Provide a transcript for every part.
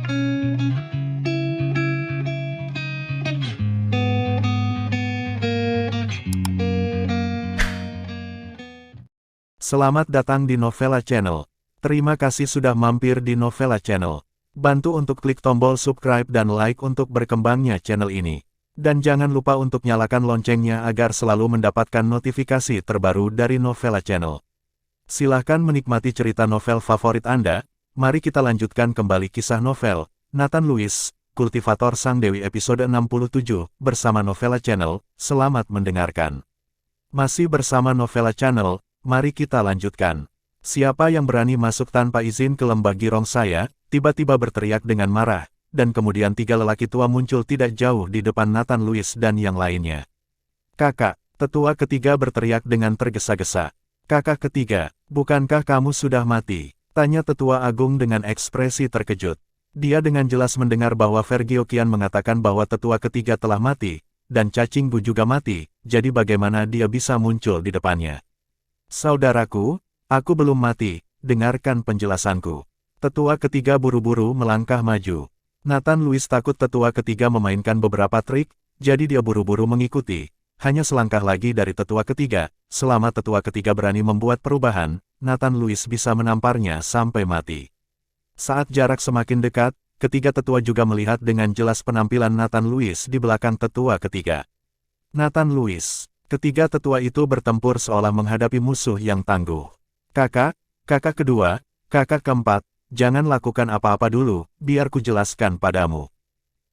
Selamat datang di Novella Channel. Terima kasih sudah mampir di Novella Channel. Bantu untuk klik tombol subscribe dan like untuk berkembangnya channel ini. Dan jangan lupa untuk nyalakan loncengnya agar selalu mendapatkan notifikasi terbaru dari Novella Channel. Silahkan menikmati cerita novel favorit Anda. Mari kita lanjutkan kembali kisah novel Nathan Lewis, Kultivator Sang Dewi episode 67 bersama Novella Channel. Selamat mendengarkan. Masih bersama Novella Channel. Mari kita lanjutkan. Siapa yang berani masuk tanpa izin ke lembah Girong saya, tiba-tiba berteriak dengan marah, dan kemudian tiga lelaki tua muncul tidak jauh di depan Nathan Lewis dan yang lainnya. Kakak, tetua ketiga berteriak dengan tergesa-gesa. Kakak ketiga, bukankah kamu sudah mati? Tanya tetua agung dengan ekspresi terkejut. Dia dengan jelas mendengar bahwa Vergiokian mengatakan bahwa tetua ketiga telah mati, dan Cacing Bu juga mati, jadi bagaimana dia bisa muncul di depannya? Saudaraku, aku belum mati, dengarkan penjelasanku. Tetua ketiga buru-buru melangkah maju. Nathan Lewis takut tetua ketiga memainkan beberapa trik, jadi dia buru-buru mengikuti. Hanya selangkah lagi dari tetua ketiga, selama tetua ketiga berani membuat perubahan, Nathan Lewis bisa menamparnya sampai mati. Saat jarak semakin dekat, ketiga tetua juga melihat dengan jelas penampilan Nathan Lewis di belakang tetua ketiga. Nathan Lewis. Ketiga tetua itu bertempur seolah menghadapi musuh yang tangguh. Kakak kedua, kakak keempat, jangan lakukan apa-apa dulu, biar ku jelaskan padamu.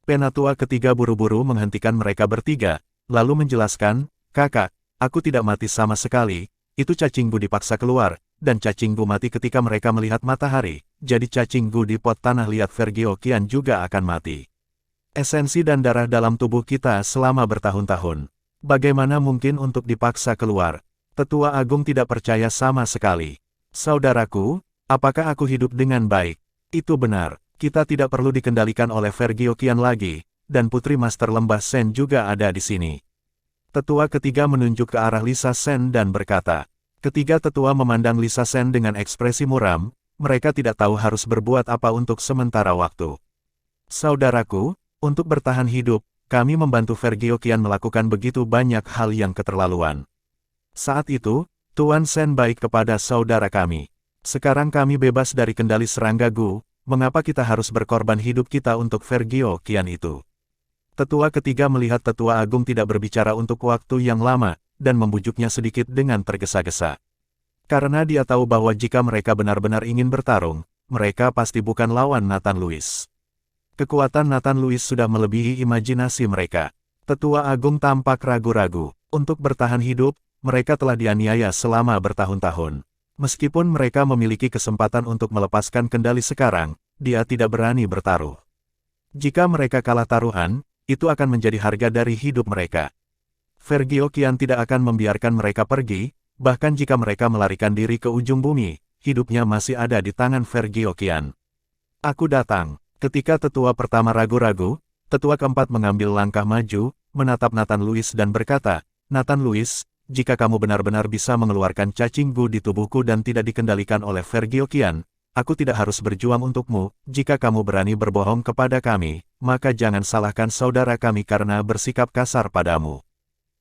Penatua ketiga buru-buru menghentikan mereka bertiga, lalu menjelaskan, kakak, aku tidak mati sama sekali, itu Cacing Bu dipaksa keluar, dan Cacing Bu mati ketika mereka melihat matahari, jadi Cacing Bu di pot tanah liat Vergiokian juga akan mati. Esensi dan darah dalam tubuh kita selama bertahun-tahun. Bagaimana mungkin untuk dipaksa keluar? Tetua Agung tidak percaya sama sekali. Saudaraku, apakah aku hidup dengan baik? Itu benar, kita tidak perlu dikendalikan oleh Vergiokian lagi, dan Putri Master Lembah Sen juga ada di sini. Tetua ketiga menunjuk ke arah Lisa Sen dan berkata. Ketiga tetua memandang Lisa Sen dengan ekspresi muram, mereka tidak tahu harus berbuat apa untuk sementara waktu. Saudaraku, untuk bertahan hidup, kami membantu Vergiokian melakukan begitu banyak hal yang keterlaluan. Saat itu, Tuan Sen baik kepada saudara kami. Sekarang kami bebas dari kendali serangga Gu, mengapa kita harus berkorban hidup kita untuk Vergiokian itu? Tetua ketiga melihat tetua agung tidak berbicara untuk waktu yang lama, dan membujuknya sedikit dengan tergesa-gesa. Karena dia tahu bahwa jika mereka benar-benar ingin bertarung, mereka pasti bukan lawan Nathan Lewis. Kekuatan Nathan Lewis sudah melebihi imajinasi mereka. Tetua Agung tampak ragu-ragu. Untuk bertahan hidup, mereka telah dianiaya selama bertahun-tahun. Meskipun mereka memiliki kesempatan untuk melepaskan kendali sekarang, dia tidak berani bertaruh. Jika mereka kalah taruhan, itu akan menjadi harga dari hidup mereka. Vergiokian tidak akan membiarkan mereka pergi, bahkan jika mereka melarikan diri ke ujung bumi, hidupnya masih ada di tangan Vergiokian. Aku datang. Ketika tetua pertama ragu-ragu, tetua keempat mengambil langkah maju, menatap Nathan Lewis dan berkata, Nathan Lewis, jika kamu benar-benar bisa mengeluarkan Cacing Bu di tubuhku dan tidak dikendalikan oleh Vergiokian, aku tidak harus berjuang untukmu. Jika kamu berani berbohong kepada kami, maka jangan salahkan saudara kami karena bersikap kasar padamu.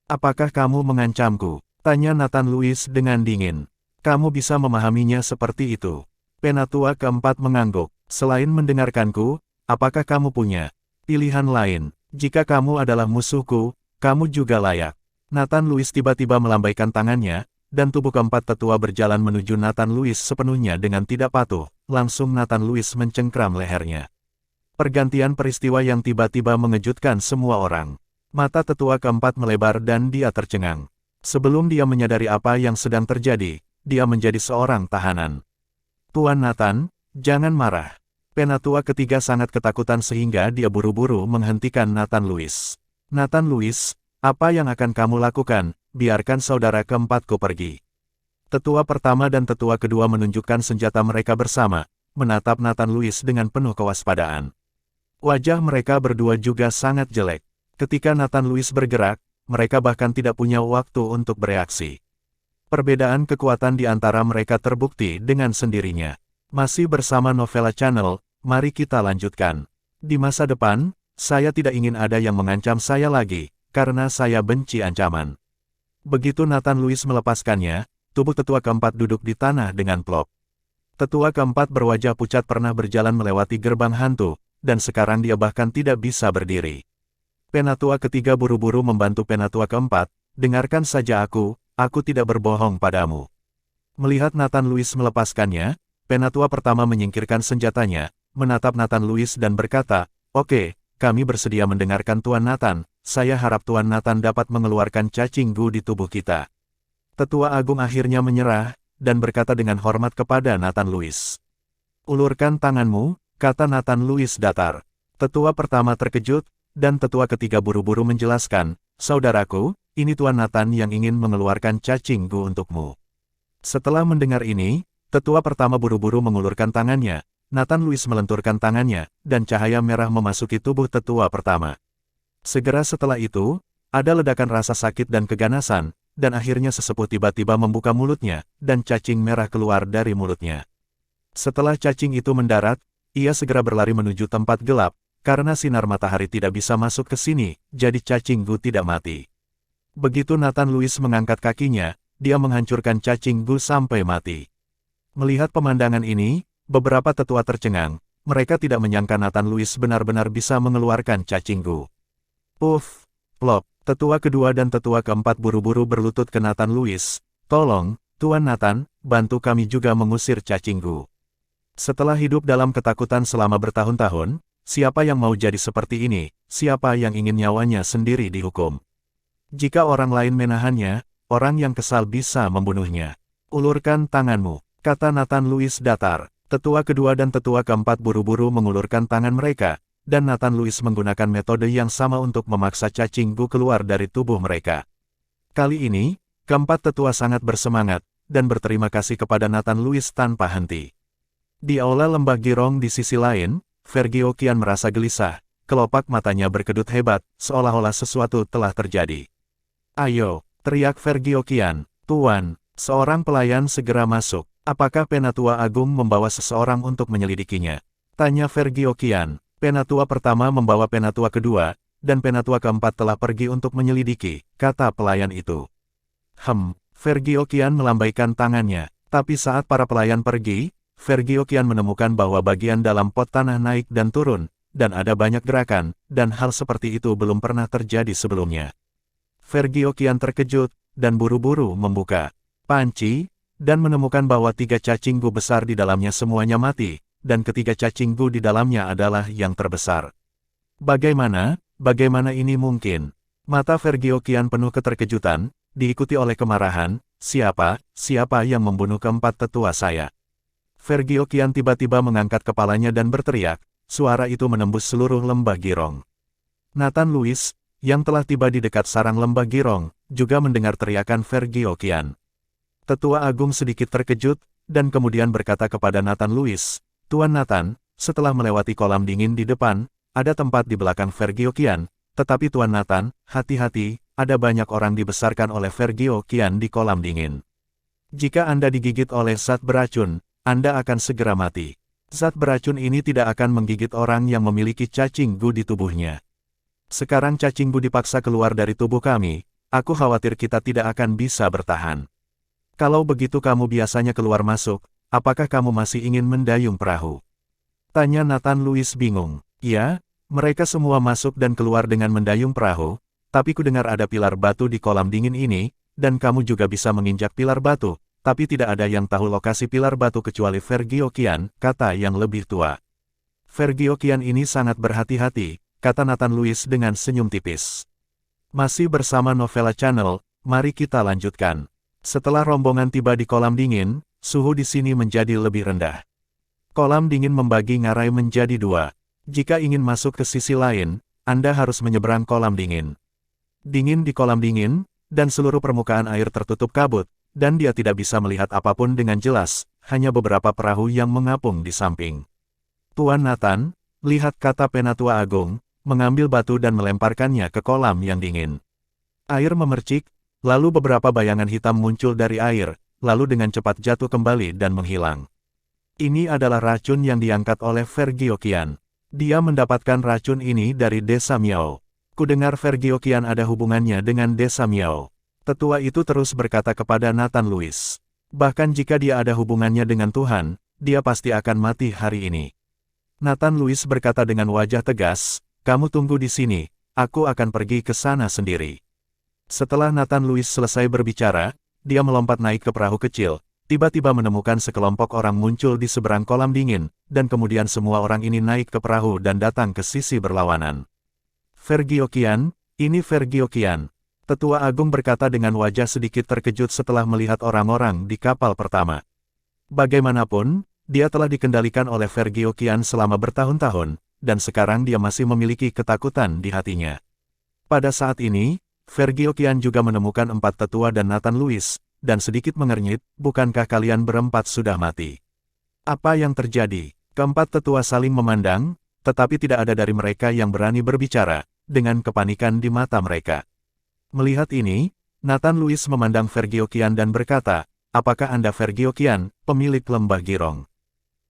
Apakah kamu mengancamku? Tanya Nathan Lewis dengan dingin. Kamu bisa memahaminya seperti itu. Penatua keempat mengangguk. Selain mendengarkanku, apakah kamu punya pilihan lain? Jika kamu adalah musuhku, kamu juga layak. Nathan Lewis tiba-tiba melambaikan tangannya, dan tubuh keempat tetua berjalan menuju Nathan Lewis sepenuhnya dengan tidak patuh. Langsung Nathan Lewis mencengkram lehernya. Pergantian peristiwa yang tiba-tiba mengejutkan semua orang. Mata tetua keempat melebar dan dia tercengang. Sebelum dia menyadari apa yang sedang terjadi, dia menjadi seorang tahanan. Tuan Nathan, jangan marah. Penatua ketiga sangat ketakutan sehingga dia buru-buru menghentikan Nathan Lewis. Nathan Lewis, apa yang akan kamu lakukan? Biarkan saudara keempatku pergi. Tetua pertama dan tetua kedua menunjukkan senjata mereka bersama, menatap Nathan Lewis dengan penuh kewaspadaan. Wajah mereka berdua juga sangat jelek. Ketika Nathan Lewis bergerak, mereka bahkan tidak punya waktu untuk bereaksi. Perbedaan kekuatan di antara mereka terbukti dengan sendirinya. Masih bersama Novella Channel, mari kita lanjutkan. Di masa depan, saya tidak ingin ada yang mengancam saya lagi, karena saya benci ancaman. Begitu Nathan Louis melepaskannya, tubuh tetua keempat duduk di tanah dengan plop. Tetua keempat berwajah pucat pernah berjalan melewati gerbang hantu, dan sekarang dia bahkan tidak bisa berdiri. Penatua ketiga buru-buru membantu penatua keempat, dengarkan saja aku tidak berbohong padamu. Melihat Nathan Louis melepaskannya, penatua pertama menyingkirkan senjatanya, menatap Nathan Louis dan berkata, "Oke, kami bersedia mendengarkan Tuan Nathan, saya harap Tuan Nathan dapat mengeluarkan cacing gu di tubuh kita." Tetua Agung akhirnya menyerah, dan berkata dengan hormat kepada Nathan Louis. "Ulurkan tanganmu," kata Nathan Louis datar. Tetua pertama terkejut, dan tetua ketiga buru-buru menjelaskan, "Saudaraku, ini Tuan Nathan yang ingin mengeluarkan cacing gu untukmu." Setelah mendengar ini, tetua pertama buru-buru mengulurkan tangannya. Nathan Louis melenturkan tangannya, dan cahaya merah memasuki tubuh tetua pertama. Segera setelah itu, ada ledakan rasa sakit dan keganasan, dan akhirnya sesepuh tiba-tiba membuka mulutnya, dan cacing merah keluar dari mulutnya. Setelah cacing itu mendarat, ia segera berlari menuju tempat gelap, karena sinar matahari tidak bisa masuk ke sini, jadi cacing gu tidak mati. Begitu Nathan Louis mengangkat kakinya, dia menghancurkan cacing gu sampai mati. Melihat pemandangan ini, beberapa tetua tercengang, mereka tidak menyangka Nathan Louis benar-benar bisa mengeluarkan cacing gu. Puff, plop, tetua kedua dan tetua keempat buru-buru berlutut ke Nathan Louis, "Tolong, Tuan Nathan, bantu kami juga mengusir cacing gu." Setelah hidup dalam ketakutan selama bertahun-tahun, siapa yang mau jadi seperti ini, siapa yang ingin nyawanya sendiri dihukum? Jika orang lain menahannya, orang yang kesal bisa membunuhnya. "Ulurkan tanganmu," kata Nathan Louis datar. Tetua kedua dan tetua keempat buru-buru mengulurkan tangan mereka, dan Nathan Louis menggunakan metode yang sama untuk memaksa cacing gu keluar dari tubuh mereka. Kali ini, keempat tetua sangat bersemangat, dan berterima kasih kepada Nathan Louis tanpa henti. Di aula lembah Girong di sisi lain, Vergil kian merasa gelisah, kelopak matanya berkedut hebat, seolah-olah sesuatu telah terjadi. "Ayo," teriak Vergil kian, "Tuan." Seorang pelayan segera masuk. "Apakah Penatua Agung membawa seseorang untuk menyelidikinya?" tanya Vergil kian. "Penatua pertama membawa penatua kedua, dan penatua keempat telah pergi untuk menyelidiki," kata pelayan itu. Vergil kian melambaikan tangannya. Tapi saat para pelayan pergi, Vergil kian menemukan bahwa bagian dalam pot tanah naik dan turun, dan ada banyak gerakan, dan hal seperti itu belum pernah terjadi sebelumnya. Vergil kian terkejut, dan buru-buru membuka panci, dan menemukan bahwa 3 cacing gu besar di dalamnya semuanya mati, dan ketiga cacing gu di dalamnya adalah yang terbesar. Bagaimana ini mungkin? Mata Vergil kian penuh keterkejutan, diikuti oleh kemarahan. Siapa yang membunuh keempat tetua saya?" Vergil kian tiba-tiba mengangkat kepalanya dan berteriak, suara itu menembus seluruh lembah Girong. Nathan Louis, yang telah tiba di dekat sarang lembah Girong, juga mendengar teriakan Vergil kian. Tetua Agung sedikit terkejut, dan kemudian berkata kepada Nathan Louis, "Tuan Nathan, setelah melewati kolam dingin di depan, ada tempat di belakang Vergil kian, tetapi Tuan Nathan, hati-hati, ada banyak orang dibesarkan oleh Vergil kian di kolam dingin. Jika Anda digigit oleh zat beracun, Anda akan segera mati. Zat beracun ini tidak akan menggigit orang yang memiliki cacing gu di tubuhnya. Sekarang cacing gu dipaksa keluar dari tubuh kami, aku khawatir kita tidak akan bisa bertahan. Kalau begitu kamu biasanya keluar masuk, apakah kamu masih ingin mendayung perahu?" tanya Nathan Louis bingung. "Ya, mereka semua masuk dan keluar dengan mendayung perahu, tapi kudengar ada pilar batu di kolam dingin ini, dan kamu juga bisa menginjak pilar batu, tapi tidak ada yang tahu lokasi pilar batu kecuali Vergil kian," kata yang lebih tua. "Vergil kian ini sangat berhati-hati," kata Nathan Louis dengan senyum tipis. Masih bersama Novella Channel, mari kita lanjutkan. Setelah rombongan tiba di kolam dingin, suhu di sini menjadi lebih rendah. Kolam dingin membagi ngarai menjadi 2. Jika ingin masuk ke sisi lain, Anda harus menyeberang kolam dingin. Dingin di kolam dingin, dan seluruh permukaan air tertutup kabut, dan dia tidak bisa melihat apapun dengan jelas, hanya beberapa perahu yang mengapung di samping. "Tuan Nathan, lihat," kata Penatua Agung, mengambil batu dan melemparkannya ke kolam yang dingin. Air memercik, lalu beberapa bayangan hitam muncul dari air, lalu dengan cepat jatuh kembali dan menghilang. Ini adalah racun yang diangkat oleh Vergiokian. Dia mendapatkan racun ini dari desa Miao. Kudengar Vergiokian ada hubungannya dengan desa Miao. Tetua itu terus berkata kepada Nathan Louis. Bahkan jika dia ada hubungannya dengan Tuhan, dia pasti akan mati hari ini. Nathan Louis berkata dengan wajah tegas, kamu tunggu di sini, aku akan pergi ke sana sendiri. Setelah Nathan Louis selesai berbicara, dia melompat naik ke perahu kecil, tiba-tiba menemukan sekelompok orang muncul di seberang kolam dingin, dan kemudian semua orang ini naik ke perahu dan datang ke sisi berlawanan. Vergiokian, ini Vergiokian. Tetua Agung berkata dengan wajah sedikit terkejut setelah melihat orang-orang di kapal pertama. Bagaimanapun, dia telah dikendalikan oleh Vergiokian selama bertahun-tahun, dan sekarang dia masih memiliki ketakutan di hatinya. Pada saat ini, Vergiokian juga menemukan 4 tetua dan Nathan Louis, dan sedikit mengernyit, bukankah kalian berempat sudah mati? Apa yang terjadi? Keempat tetua saling memandang, tetapi tidak ada dari mereka yang berani berbicara, dengan kepanikan di mata mereka. Melihat ini, Nathan Louis memandang Vergiokian dan berkata, apakah Anda Vergiokian, pemilik lembah Girong?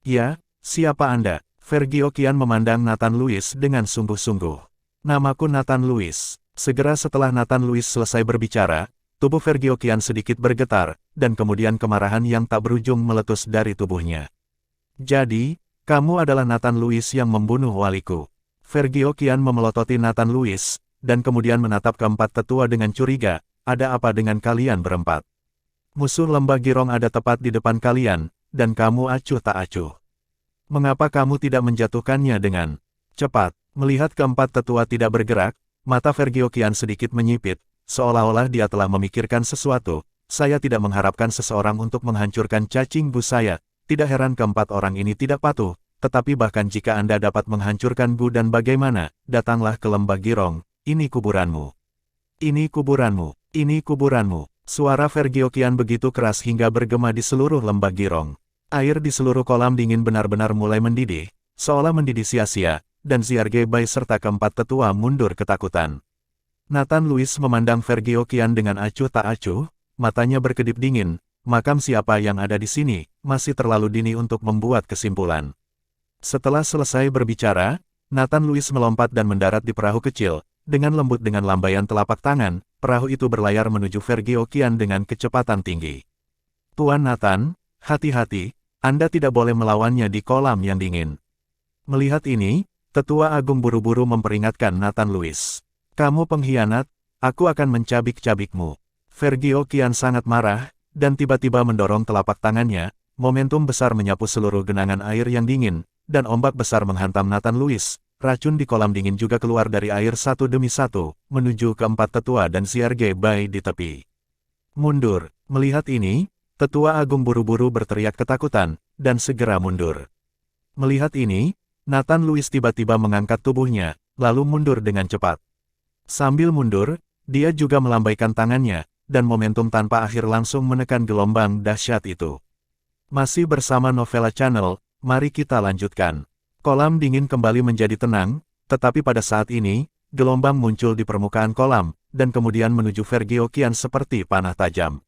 Ya, siapa Anda? Vergiokian memandang Nathan Louis dengan sungguh-sungguh. Namaku Nathan Louis. Segera setelah Nathan Louis selesai berbicara, tubuh Vergiokian sedikit bergetar, dan kemudian kemarahan yang tak berujung meletus dari tubuhnya. Jadi, kamu adalah Nathan Louis yang membunuh waliku. Vergiokian memelototi Nathan Louis, dan kemudian menatap keempat tetua dengan curiga, ada apa dengan kalian berempat? Musuh lembah Girong ada tepat di depan kalian, dan kamu acuh tak acuh. Mengapa kamu tidak menjatuhkannya dengan cepat? Melihat keempat tetua tidak bergerak, mata Vergiokian sedikit menyipit, seolah-olah dia telah memikirkan sesuatu. Saya tidak mengharapkan seseorang untuk menghancurkan cacing Bu saya. Tidak heran keempat orang ini tidak patuh, tetapi bahkan jika Anda dapat menghancurkan Bu dan bagaimana, datanglah ke lembah Girong, ini kuburanmu. Ini kuburanmu, ini kuburanmu. Suara Vergiokian begitu keras hingga bergema di seluruh lembah Girong. Air di seluruh kolam dingin benar-benar mulai mendidih, seolah mendidih sia-sia, dan Ziarge Bai serta keempat tetua mundur ketakutan. Nathan Louis memandang Vergiokian dengan acuh tak acuh, matanya berkedip dingin, makam siapa yang ada di sini, masih terlalu dini untuk membuat kesimpulan. Setelah selesai berbicara, Nathan Louis melompat dan mendarat di perahu kecil, dengan lembut dengan lambaian telapak tangan, perahu itu berlayar menuju Vergiokian dengan kecepatan tinggi. Tuan Nathan, hati-hati, Anda tidak boleh melawannya di kolam yang dingin. Melihat ini, Tetua Agung buru-buru memperingatkan Nathan Louis. Kamu pengkhianat, aku akan mencabik-cabikmu. Vergiokian sangat marah, dan tiba-tiba mendorong telapak tangannya, momentum besar menyapu seluruh genangan air yang dingin, dan ombak besar menghantam Nathan Louis. Racun di kolam dingin juga keluar dari air satu demi satu, menuju ke empat tetua dan Ziarge Bai di tepi. Mundur. Melihat ini, Tetua Agung buru-buru berteriak ketakutan, dan segera mundur. Melihat ini, Nathan Louis tiba-tiba mengangkat tubuhnya, lalu mundur dengan cepat. Sambil mundur, dia juga melambaikan tangannya, dan momentum tanpa akhir langsung menekan gelombang dahsyat itu. Masih bersama Novella Channel, mari kita lanjutkan. Kolam dingin kembali menjadi tenang, tetapi pada saat ini, gelombang muncul di permukaan kolam, dan kemudian menuju Vergiokian seperti panah tajam.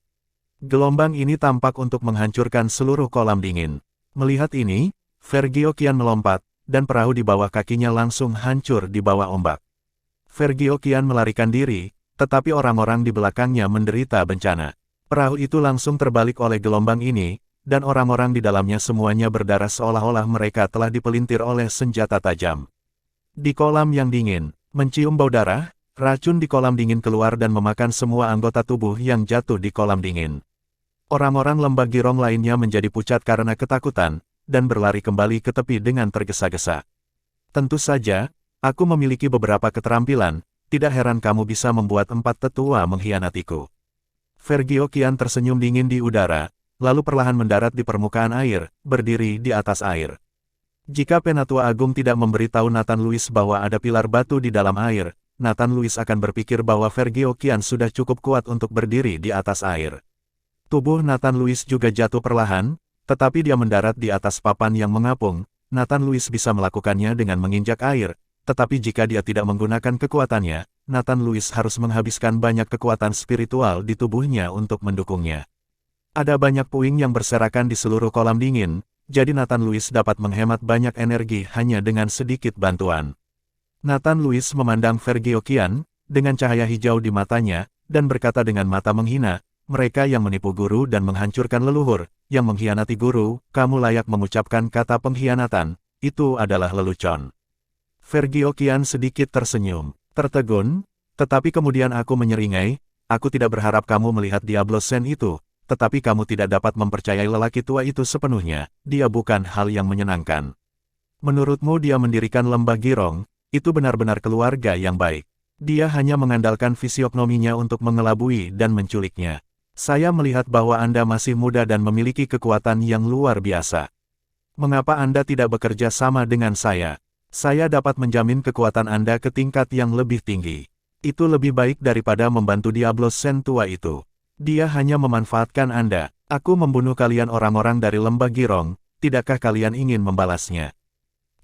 Gelombang ini tampak untuk menghancurkan seluruh kolam dingin. Melihat ini, Vergiokian melompat, dan perahu di bawah kakinya langsung hancur di bawah ombak. Vergiokian melarikan diri, tetapi orang-orang di belakangnya menderita bencana. Perahu itu langsung terbalik oleh gelombang ini, dan orang-orang di dalamnya semuanya berdarah seolah-olah mereka telah dipelintir oleh senjata tajam. Di kolam yang dingin, mencium bau darah, racun di kolam dingin keluar dan memakan semua anggota tubuh yang jatuh di kolam dingin. Orang-orang lembah Girong lainnya menjadi pucat karena ketakutan, dan berlari kembali ke tepi dengan tergesa-gesa. Tentu saja, aku memiliki beberapa keterampilan, tidak heran kamu bisa membuat empat tetua mengkhianatiku. Vergiokian tersenyum dingin di udara, lalu perlahan mendarat di permukaan air, berdiri di atas air. Jika Penatua Agung tidak memberitahu Nathan Louis bahwa ada pilar batu di dalam air, Nathan Louis akan berpikir bahwa Vergiokian sudah cukup kuat untuk berdiri di atas air. Tubuh Nathan Louis juga jatuh perlahan, tetapi dia mendarat di atas papan yang mengapung. Nathan Louis bisa melakukannya dengan menginjak air, tetapi jika dia tidak menggunakan kekuatannya, Nathan Louis harus menghabiskan banyak kekuatan spiritual di tubuhnya untuk mendukungnya. Ada banyak puing yang berserakan di seluruh kolam dingin, jadi Nathan Lewis dapat menghemat banyak energi hanya dengan sedikit bantuan. Nathan Lewis memandang Vergiokian, dengan cahaya hijau di matanya, dan berkata dengan mata menghina, mereka yang menipu guru dan menghancurkan leluhur, yang mengkhianati guru, kamu layak mengucapkan kata pengkhianatan, itu adalah lelucon. Vergiokian sedikit tersenyum, tertegun, tetapi kemudian aku menyeringai, aku tidak berharap kamu melihat Diablo Sen itu, tetapi kamu tidak dapat mempercayai lelaki tua itu sepenuhnya, dia bukan hal yang menyenangkan. Menurutmu dia mendirikan lembah Girong, itu benar-benar keluarga yang baik. Dia hanya mengandalkan fisiognominya untuk mengelabui dan menculiknya. Saya melihat bahwa Anda masih muda dan memiliki kekuatan yang luar biasa. Mengapa Anda tidak bekerja sama dengan saya? Saya dapat menjamin kekuatan Anda ke tingkat yang lebih tinggi. Itu lebih baik daripada membantu Diablo Sen tua itu. Dia hanya memanfaatkan Anda. Aku membunuh kalian orang-orang dari lembah Girong, tidakkah kalian ingin membalasnya?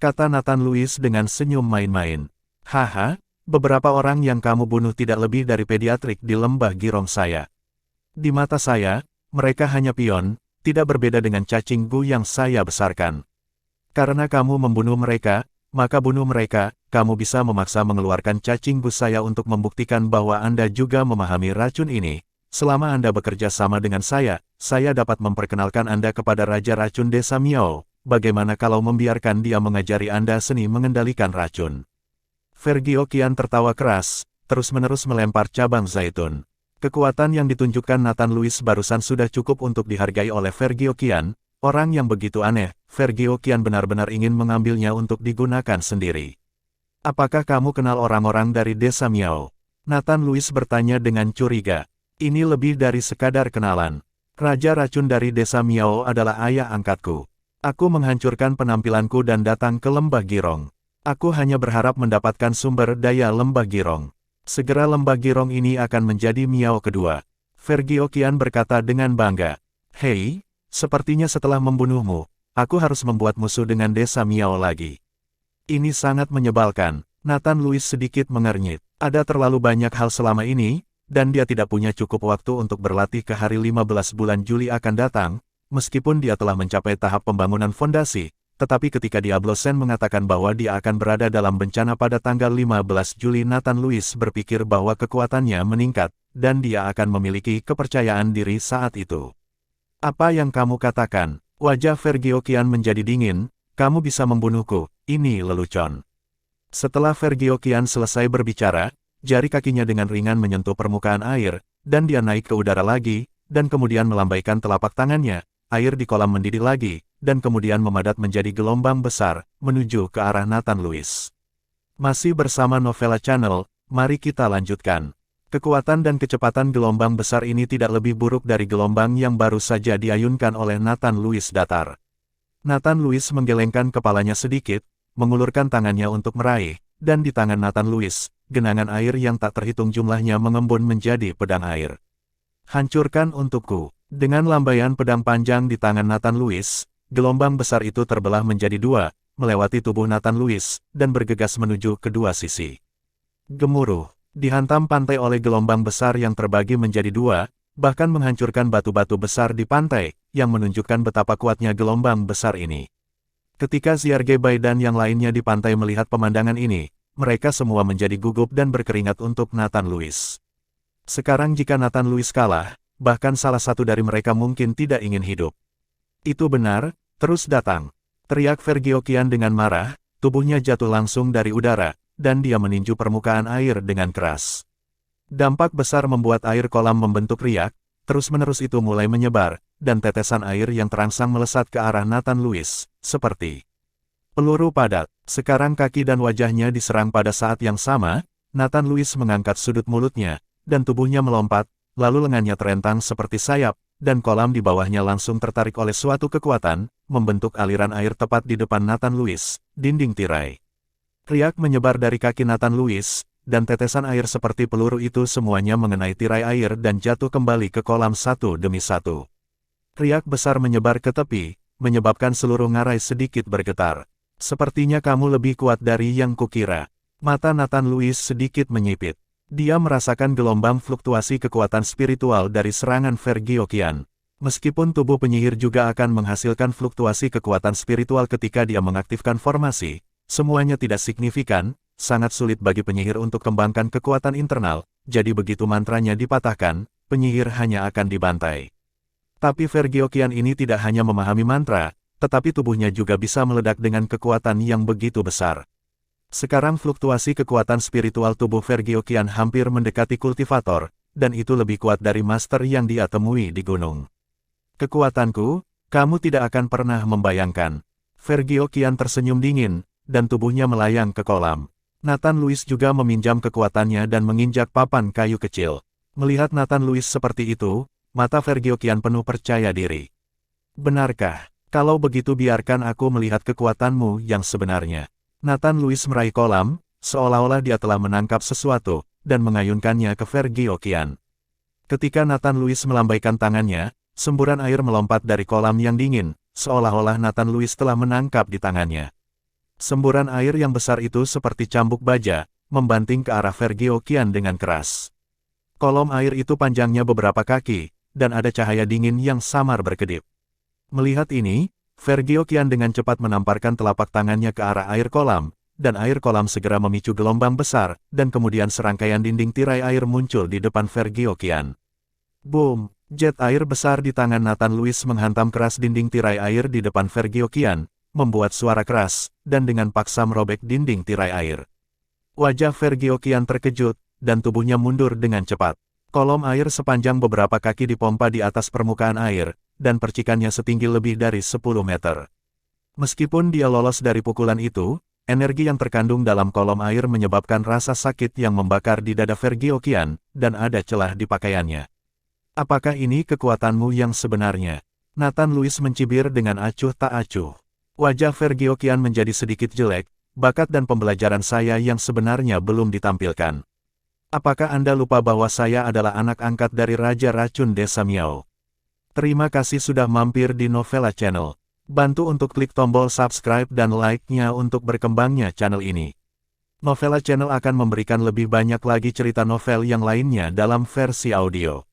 Kata Nathan Lewis dengan senyum main-main. Haha, beberapa orang yang kamu bunuh tidak lebih dari pediatrik di lembah Girong saya. Di mata saya, mereka hanya pion, tidak berbeda dengan cacing gu yang saya besarkan. Karena kamu membunuh mereka, maka bunuh mereka, kamu bisa memaksa mengeluarkan cacing gu saya untuk membuktikan bahwa Anda juga memahami racun ini. Selama Anda bekerja sama dengan saya dapat memperkenalkan Anda kepada Raja Racun Desa Miao. Bagaimana kalau membiarkan dia mengajari Anda seni mengendalikan racun? Vergiokian tertawa keras, terus-menerus melempar cabang zaitun. Kekuatan yang ditunjukkan Nathan Lewis barusan sudah cukup untuk dihargai oleh Vergiokian, orang yang begitu aneh. Vergiokian benar-benar ingin mengambilnya untuk digunakan sendiri. Apakah kamu kenal orang-orang dari Desa Miao? Nathan Lewis bertanya dengan curiga. Ini lebih dari sekadar kenalan. Raja Racun dari Desa Miao adalah ayah angkatku. Aku menghancurkan penampilanku dan datang ke lembah Girong. Aku hanya berharap mendapatkan sumber daya lembah Girong. Segera lembah Girong ini akan menjadi Miao kedua. Vergiokian berkata dengan bangga. Hei, sepertinya setelah membunuhmu, aku harus membuat musuh dengan Desa Miao lagi. Ini sangat menyebalkan. Nathan Lewis sedikit mengernyit. Ada terlalu banyak hal selama ini, dan dia tidak punya cukup waktu untuk berlatih ke hari 15 bulan Juli akan datang, meskipun dia telah mencapai tahap pembangunan fondasi, tetapi ketika Diablo Sen mengatakan bahwa dia akan berada dalam bencana pada tanggal 15 Juli, Nathan Lewis berpikir bahwa kekuatannya meningkat, dan dia akan memiliki kepercayaan diri saat itu. Apa yang kamu katakan? Wajah Vergiokian menjadi dingin, kamu bisa membunuhku, ini lelucon. Setelah Vergiokian selesai berbicara, jari kakinya dengan ringan menyentuh permukaan air, dan dia naik ke udara lagi, dan kemudian melambaikan telapak tangannya, air di kolam mendidih lagi, dan kemudian memadat menjadi gelombang besar, menuju ke arah Nathan Lewis. Masih bersama Novella Channel, mari kita lanjutkan. Kekuatan dan kecepatan gelombang besar ini tidak lebih buruk dari gelombang yang baru saja diayunkan oleh Nathan Lewis datar. Nathan Lewis menggelengkan kepalanya sedikit, mengulurkan tangannya untuk meraih, dan di tangan Nathan Lewis, genangan air yang tak terhitung jumlahnya mengembun menjadi pedang air. Hancurkan untukku. Dengan lambaian pedang panjang di tangan Nathan Lewis, gelombang besar itu terbelah menjadi dua, melewati tubuh Nathan Lewis, dan bergegas menuju kedua sisi. Gemuruh. Dihantam pantai oleh gelombang besar yang terbagi menjadi dua, bahkan menghancurkan batu-batu besar di pantai, yang menunjukkan betapa kuatnya gelombang besar ini. Ketika Xiargebai dan yang lainnya di pantai melihat pemandangan ini, mereka semua menjadi gugup dan berkeringat untuk Nathan Lewis. Sekarang jika Nathan Lewis kalah, bahkan salah satu dari mereka mungkin tidak ingin hidup. Itu benar, terus datang. Teriak Vergiokian dengan marah, tubuhnya jatuh langsung dari udara, dan dia meninju permukaan air dengan keras. Dampak besar membuat air kolam membentuk riak, terus-menerus itu mulai menyebar, dan tetesan air yang terangsang melesat ke arah Nathan Lewis, seperti peluru padat. Sekarang kaki dan wajahnya diserang pada saat yang sama, Nathan Lewis mengangkat sudut mulutnya, dan tubuhnya melompat, lalu lengannya terentang seperti sayap, dan kolam di bawahnya langsung tertarik oleh suatu kekuatan, membentuk aliran air tepat di depan Nathan Lewis, dinding tirai. Riak menyebar dari kaki Nathan Lewis, dan tetesan air seperti peluru itu semuanya mengenai tirai air dan jatuh kembali ke kolam satu demi satu. Riak besar menyebar ke tepi, menyebabkan seluruh ngarai sedikit bergetar. Sepertinya kamu lebih kuat dari yang kukira. Mata Nathan Lewis sedikit menyipit. Dia merasakan gelombang fluktuasi kekuatan spiritual dari serangan Vergiokian. Meskipun tubuh penyihir juga akan menghasilkan fluktuasi kekuatan spiritual ketika dia mengaktifkan formasi, semuanya tidak signifikan, sangat sulit bagi penyihir untuk kembangkan kekuatan internal, jadi begitu mantranya dipatahkan, penyihir hanya akan dibantai. Tapi Vergiokian ini tidak hanya memahami mantra, tetapi tubuhnya juga bisa meledak dengan kekuatan yang begitu besar. Sekarang fluktuasi kekuatan spiritual tubuh Vergiokian hampir mendekati kultivator, dan itu lebih kuat dari master yang dia temui di gunung. Kekuatanku, kamu tidak akan pernah membayangkan. Vergiokian tersenyum dingin, dan tubuhnya melayang ke kolam. Nathan Louis juga meminjam kekuatannya dan menginjak papan kayu kecil. Melihat Nathan Louis seperti itu, mata Vergiokian penuh percaya diri. Benarkah? Kalau begitu biarkan aku melihat kekuatanmu yang sebenarnya. Nathan Louis meraih kolam, seolah-olah dia telah menangkap sesuatu, dan mengayunkannya ke Vergiokian. Ketika Nathan Louis melambaikan tangannya, semburan air melompat dari kolam yang dingin, seolah-olah Nathan Louis telah menangkap di tangannya. Semburan air yang besar itu seperti cambuk baja, membanting ke arah Vergiokian dengan keras. Kolom air itu panjangnya beberapa kaki, dan ada cahaya dingin yang samar berkedip. Melihat ini, Vergiokian dengan cepat menamparkan telapak tangannya ke arah air kolam, dan air kolam segera memicu gelombang besar, dan kemudian serangkaian dinding tirai air muncul di depan Vergiokian. Boom! Jet air besar di tangan Nathan Louis menghantam keras dinding tirai air di depan Vergiokian, membuat suara keras, dan dengan paksa merobek dinding tirai air. Wajah Vergiokian terkejut, dan tubuhnya mundur dengan cepat. Kolom air sepanjang beberapa kaki dipompa di atas permukaan air, dan percikannya setinggi lebih dari 10 meter. Meskipun dia lolos dari pukulan itu, energi yang terkandung dalam kolom air menyebabkan rasa sakit yang membakar di dada Vergiokian, dan ada celah di pakaiannya. Apakah ini kekuatanmu yang sebenarnya? Nathan Louis mencibir dengan acuh tak acuh. Wajah Vergiokian menjadi sedikit jelek, bakat dan pembelajaran saya yang sebenarnya belum ditampilkan. Apakah Anda lupa bahwa saya adalah anak angkat dari Raja Racun Desa Miao? Terima kasih sudah mampir di Novella Channel. Bantu untuk klik tombol subscribe dan like-nya untuk berkembangnya channel ini. Novella Channel akan memberikan lebih banyak lagi cerita novel yang lainnya dalam versi audio.